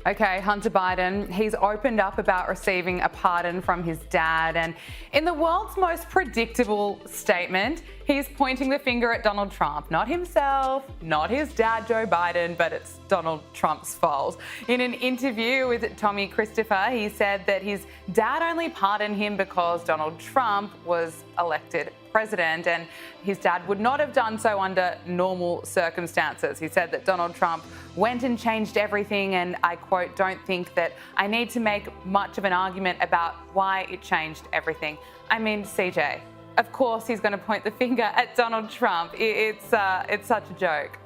Okay, Hunter Biden, he's opened up about receiving a pardon from his dad, and in the world's most predictable statement, he's pointing the finger at Donald Trump. Not himself, not his dad, Joe Biden, but it's Donald Trump's fault. In an interview with Tommy Christopher, he said that his dad only pardoned him because Donald Trump was elected president, and his dad would not have done so under normal circumstances. He said that Donald Trump went and changed everything, and I quote, "Don't think that I need to make much of an argument about why it changed everything." I mean, CJ, of course he's going to point the finger at Donald Trump. It's such a joke.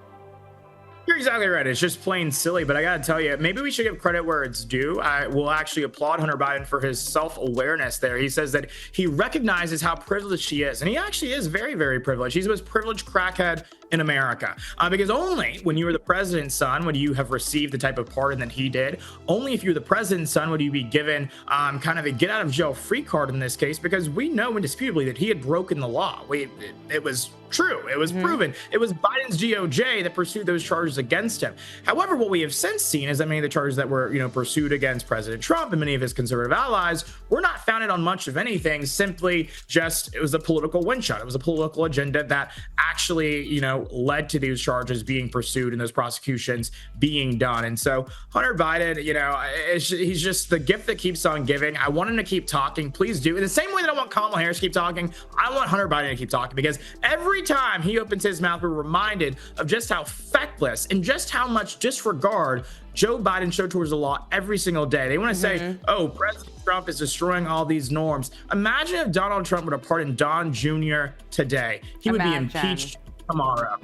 You're exactly right. It's just plain silly, but I gotta tell you, maybe we should give credit where it's due. I will actually applaud Hunter Biden for his self-awareness there. He says that he recognizes how privileged he is, and he actually is very, very privileged. He's the most privileged crackhead in America, because only when you were the president's son would you have received the type of pardon that he did. Only if you're the president's son would you be given kind of a get out of jail free card in this case, because we know indisputably that he had broken the law. It was true. It was proven. It was Biden's DOJ that pursued those charges against him. However, what we have since seen is that many of the charges that were, pursued against President Trump and many of his conservative allies were not founded on much of anything. Simply just, it was a political wind shot. It was a political agenda that actually, led to these charges being pursued and those prosecutions being done. And so Hunter Biden, he's just the gift that keeps on giving. I want him to keep talking. Please do. In the same way that I want Kamala Harris to keep talking, I want Hunter Biden to keep talking, because every time he opens his mouth, we're reminded of just how feckless and just how much disregard Joe Biden showed towards the law every single day. They want to say, oh, President Trump is destroying all these norms. Imagine if Donald Trump would have pardoned Don Jr. today. He would be impeached tomorrow.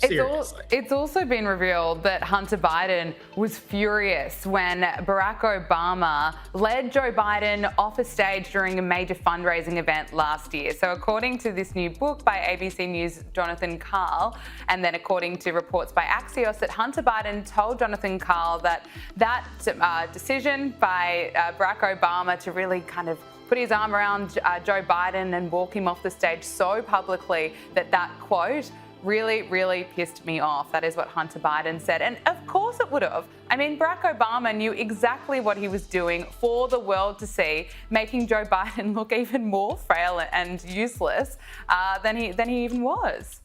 It's also been revealed that Hunter Biden was furious when Barack Obama led Joe Biden off a stage during a major fundraising event last year. So according to this new book by ABC News' Jonathan Karl, and then according to reports by Axios, that Hunter Biden told Jonathan Karl that decision by Barack Obama to really kind of put his arm around Joe Biden and walk him off the stage so publicly that quote really, really pissed me off. That is what Hunter Biden said. And of course it would have. I mean, Barack Obama knew exactly what he was doing for the world to see, making Joe Biden look even more frail and useless than he even was.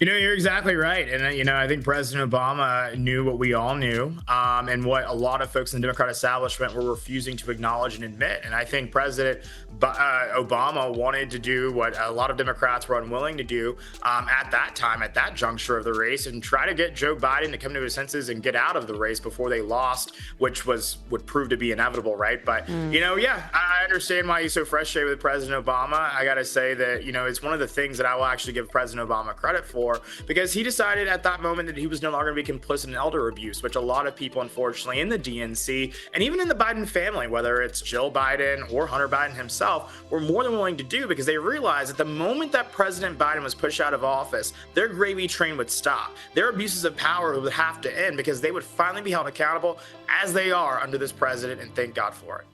You're exactly right. And, I think President Obama knew what we all knew, and what a lot of folks in the Democrat establishment were refusing to acknowledge and admit. And I think President Obama wanted to do what a lot of Democrats were unwilling to do at that time, at that juncture of the race, and try to get Joe Biden to come to his senses and get out of the race before they lost, which would prove to be inevitable, right? But, I understand why he's so frustrated with President Obama. I got to say that, it's one of the things that I will actually give President Obama credit for, because he decided at that moment that he was no longer going to be complicit in elder abuse, which a lot of people, unfortunately, in the DNC and even in the Biden family, whether it's Jill Biden or Hunter Biden himself, were more than willing to do, because they realized that the moment that President Biden was pushed out of office, their gravy train would stop. Their abuses of power would have to end, because they would finally be held accountable, as they are under this president, and thank God for it.